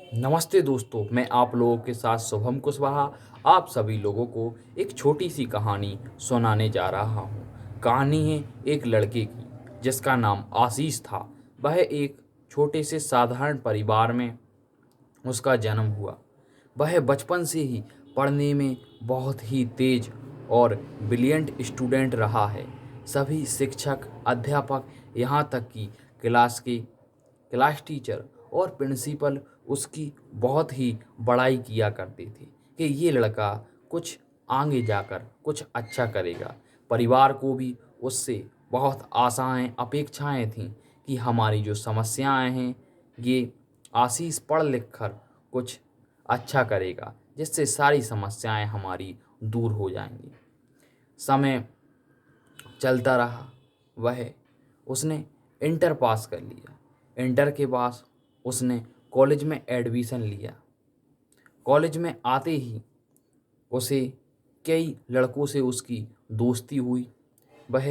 नमस्ते दोस्तों, मैं आप लोगों के साथ शुभम कुशवाहा आप सभी लोगों को एक छोटी सी कहानी सुनाने जा रहा हूँ। कहानी है एक लड़के की जिसका नाम आशीष था। वह एक छोटे से साधारण परिवार में उसका जन्म हुआ। वह बचपन से ही पढ़ने में बहुत ही तेज और ब्रिलियंट स्टूडेंट रहा है। सभी शिक्षक, अध्यापक, यहाँ तक कि क्लास टीचर और प्रिंसिपल उसकी बहुत ही बड़ाई किया करते थे कि ये लड़का कुछ आगे जाकर कुछ अच्छा करेगा। परिवार को भी उससे बहुत आशाएं, अपेक्षाएं थीं कि हमारी जो समस्याएं हैं, ये आशीष पढ़ लिख कर कुछ अच्छा करेगा, जिससे सारी समस्याएं हमारी दूर हो जाएंगी। समय चलता रहा। वह उसने इंटर पास कर लिया। इंटर के बाद उसने कॉलेज में एडमिशन लिया। कॉलेज में आते ही उसे कई लड़कों से उसकी दोस्ती हुई। वह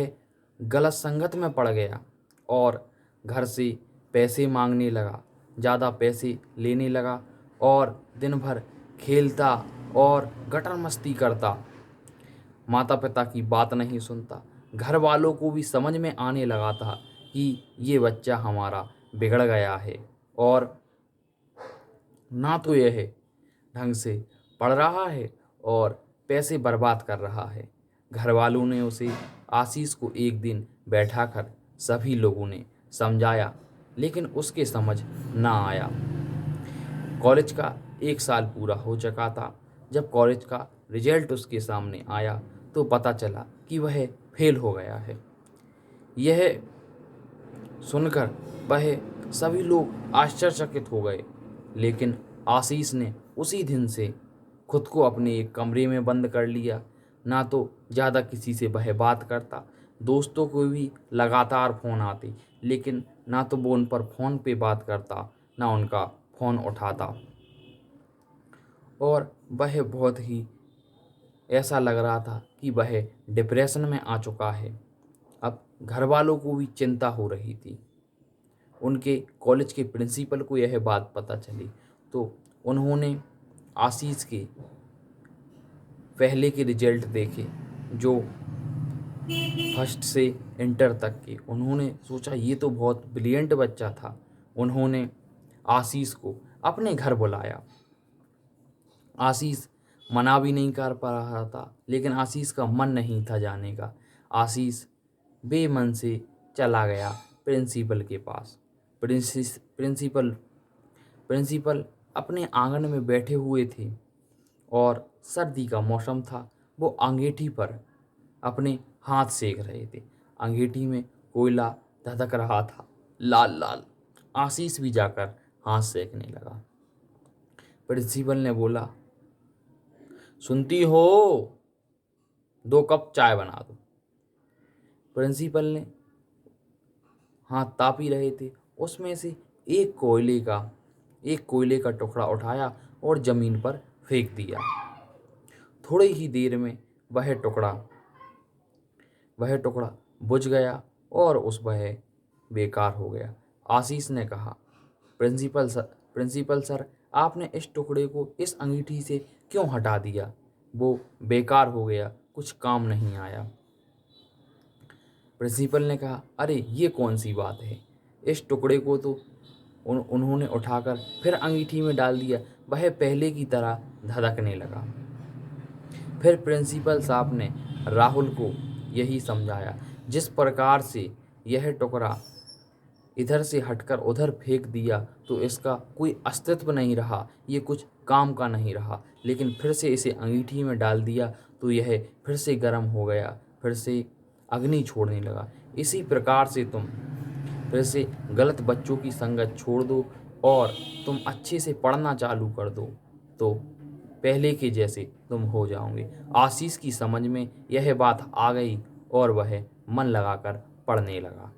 गलत संगत में पड़ गया और घर से पैसे मांगने लगा, ज़्यादा पैसे लेने लगा और दिन भर खेलता और गटर मस्ती करता। माता पिता की बात नहीं सुनता। घर वालों को भी समझ में आने लगा था कि ये बच्चा हमारा बिगड़ गया है और ना तो यह ढंग से पढ़ रहा है और पैसे बर्बाद कर रहा है। घर वालों ने उसे आशीष को एक दिन बैठाकर सभी लोगों ने समझाया, लेकिन उसके समझ ना आया। कॉलेज का एक साल पूरा हो चुका था। जब कॉलेज का रिजल्ट उसके सामने आया तो पता चला कि वह फेल हो गया है। यह सुनकर वह सभी लोग आश्चर्यचकित हो गए, लेकिन आशीष ने उसी दिन से खुद को अपने एक कमरे में बंद कर लिया। ना तो ज़्यादा किसी से वह बात करता, दोस्तों को भी लगातार फ़ोन आते, लेकिन ना तो वो उन पर फ़ोन पे बात करता, ना उनका फ़ोन उठाता। और वह बहुत ही ऐसा लग रहा था कि वह डिप्रेशन में आ चुका है। अब घर वालों को भी चिंता हो रही थी। उनके कॉलेज के प्रिंसिपल को यह बात पता चली तो उन्होंने आशीष के पहले के रिजल्ट देखे, जो फर्स्ट से इंटर तक के। उन्होंने सोचा ये तो बहुत ब्रिलियंट बच्चा था। उन्होंने आशीष को अपने घर बुलाया। आशीष मना भी नहीं कर पा रहा था, लेकिन आशीष का मन नहीं था जाने का। आशीष बेमन से चला गया प्रिंसिपल के पास। प्रिंसिपल प्रिंसिपल अपने आंगन में बैठे हुए थे और सर्दी का मौसम था। वो अंगीठी पर अपने हाथ सेक रहे थे। अंगीठी में कोयला धधक रहा था, लाल लाल। आशीष भी जाकर हाथ सेकने लगा। प्रिंसिपल ने बोला, सुनती हो, 2 कप चाय बना दो। प्रिंसिपल ने हाथ ताप ही रहे थे, उसमें से एक कोयले का टुकड़ा उठाया और जमीन पर फेंक दिया। थोड़ी ही देर में वह टुकड़ा बुझ गया और वह बेकार हो गया। आशीष ने कहा, प्रिंसिपल सर, आपने इस टुकड़े को इस अंगीठी से क्यों हटा दिया? वो बेकार हो गया, कुछ काम नहीं आया। प्रिंसिपल ने कहा, अरे ये कौन सी बात है? इस टुकड़े को तो उन्होंने उठाकर फिर अंगीठी में डाल दिया, वह पहले की तरह धधकने लगा। फिर प्रिंसिपल साहब ने राहुल को यही समझाया, जिस प्रकार से यह टुकड़ा इधर से हटकर उधर फेंक दिया तो इसका कोई अस्तित्व नहीं रहा, ये कुछ काम का नहीं रहा। लेकिन फिर से इसे अंगीठी में डाल दिया तो यह फिर से गर्म हो गया, फिर से अग्नि छोड़ने लगा। इसी प्रकार से तुम फिर से गलत बच्चों की संगत छोड़ दो और तुम अच्छे से पढ़ना चालू कर दो, तो पहले के जैसे तुम हो जाओगे। आशीष की समझ में यह बात आ गई और वह मन लगाकर पढ़ने लगा।